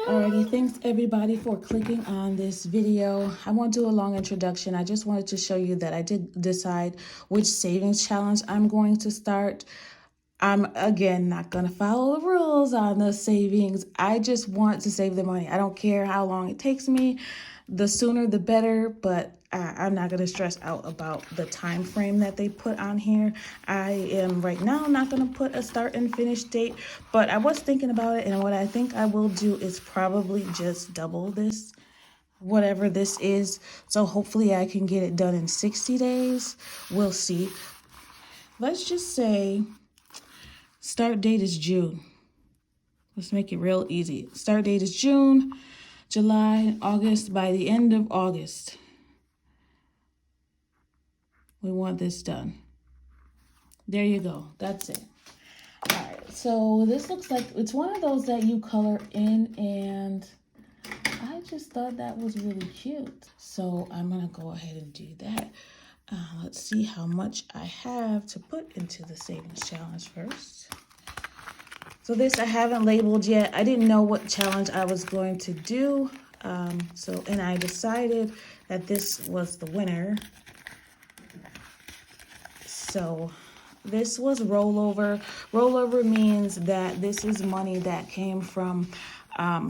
Alrighty, thanks everybody for clicking on this video. I won't do a long introduction. I just wanted to show you that I did decide which savings challenge I'm going to start. I'm, again, not going to follow the rules on the savings. I just want to save the money. I don't care how long it takes me. The sooner the better, but I'm not going to stress out about the time frame that they put on here. I am right now not going to put a start and finish date, but I was thinking about it, and what I think I will do is probably just double this, whatever this is. So hopefully I can get it done in 60 days. We'll see. Let's just say start date is June. Let's make it real easy. Start date is June, July, August. By the end of August, we want this done. There you go. That's it. All right. So this looks like it's one of those that you color in, and I just thought that was really cute. So I'm going to go ahead and do that. Let's see how much I have to put into the savings challenge first. So this I haven't labeled yet. I didn't know what challenge I was going to do. And I decided that this was the winner. So this was rollover. Rollover means that this is money that came from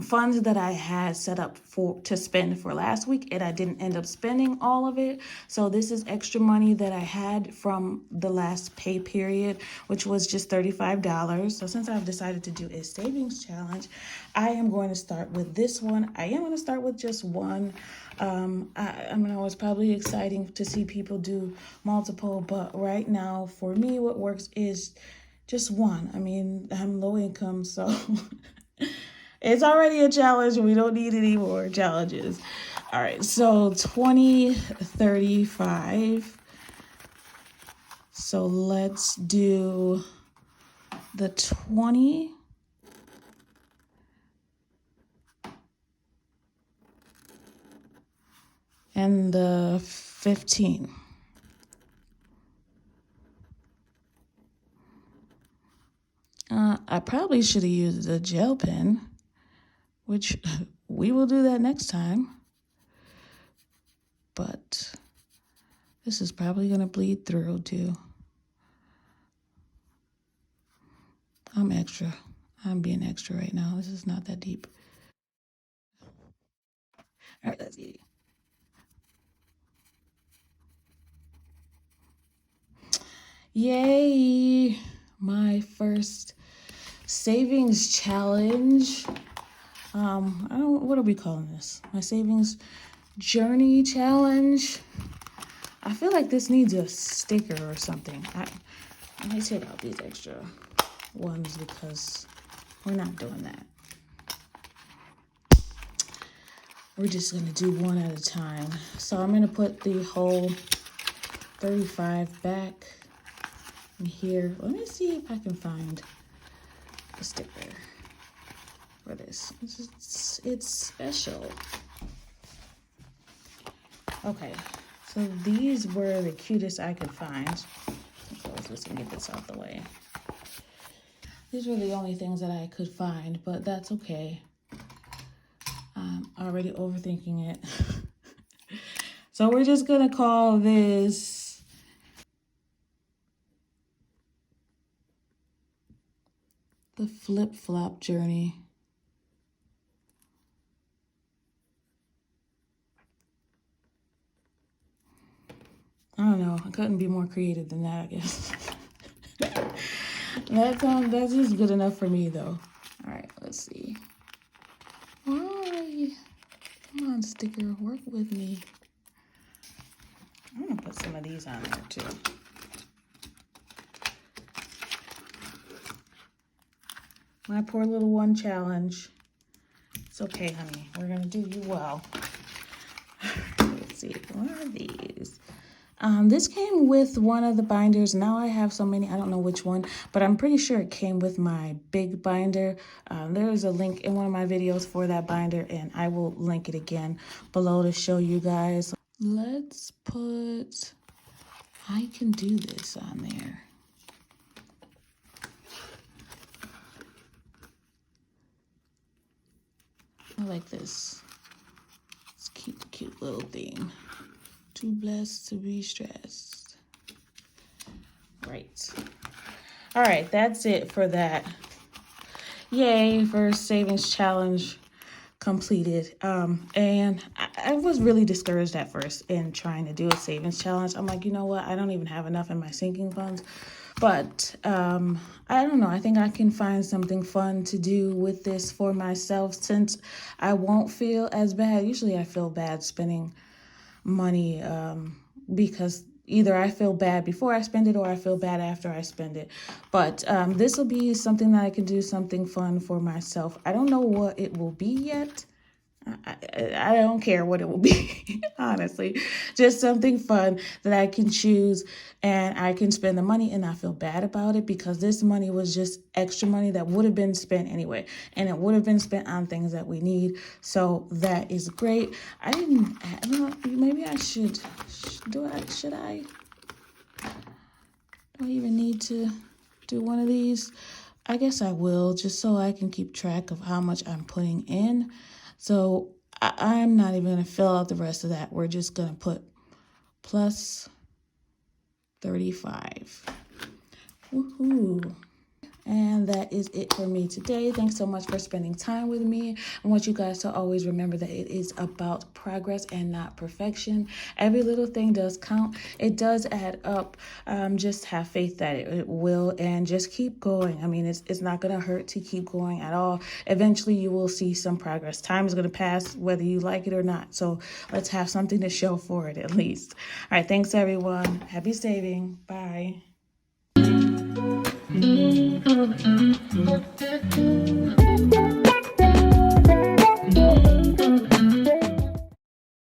funds that I had set up to spend for last week, and I didn't end up spending all of it. So this is extra money that I had from the last pay period, which was just $35. So since I've decided to do a savings challenge, I am going to start with this one. I am going to start with just one. I know it's probably exciting to see people do multiple, but right now for me, what works is just one. I mean, I'm low income, so it's already a challenge and we don't need any more challenges. All right, so 20, 35. So let's do the 20. And the 15. I probably should have used a gel pen, which we will do that next time. But this is probably going to bleed through too. I'm extra. I'm being extra right now. This is not that deep. All right, let's see. Yay! My first savings challenge. What are we calling this? My savings journey challenge. I feel like this needs a sticker or something. I might take out these extra ones because we're not doing that. We're just gonna do one at a time. So I'm gonna put the whole 35 back in here. Let me see if I can find a sticker for this. It's special. Okay, so these were the cutest I could find. So let's get this out the way. These were the only things that I could find, but that's okay. I'm already overthinking it. So we're just gonna call this the flip-flop journey. I don't know. I couldn't be more creative than that, I guess. That's just good enough for me, though. All right, let's see. Why? Come on, sticker, work with me. I'm gonna put some of these on there too. My poor little one challenge. It's okay, honey. We're gonna do you well. Let's see. What are these? This came with one of the binders. Now I have so many, I don't know which one, but I'm pretty sure it came with my big binder. There's a link in one of my videos for that binder, and I will link it again below to show you guys. Let's put, I can do this on there. like this. It's cute little theme. Too blessed to be stressed. Right. All right, that's it for that. Yay for savings challenge completed. And I was really discouraged at first in trying to do a savings challenge. I'm like, you know what? I don't even have enough in my sinking funds. But I don't know. I think I can find something fun to do with this for myself since I won't feel as bad. Usually I feel bad spending money because either I feel bad before I spend it or I feel bad after I spend it. But this will be something that I can do, something fun for myself. I don't know what it will be yet. I don't care what it will be, honestly. Just something fun that I can choose and I can spend the money and not feel bad about it because this money was just extra money that would have been spent anyway. And it would have been spent on things that we need. So that is great. I don't know, maybe I should. Do I even need to do one of these? I guess I will, just so I can keep track of how much I'm putting in. So I'm not even going to fill out the rest of that. We're just going to put plus 35. Woohoo. And that is it for me today. Thanks so much for spending time with me. I want you guys to always remember that it is about progress and not perfection. Every little thing does count. It does add up. Just have faith that it will and just keep going. I mean, it's not going to hurt to keep going at all. Eventually, you will see some progress. Time is going to pass whether you like it or not. So let's have something to show for it at least. All right. Thanks, everyone. Happy saving. Bye.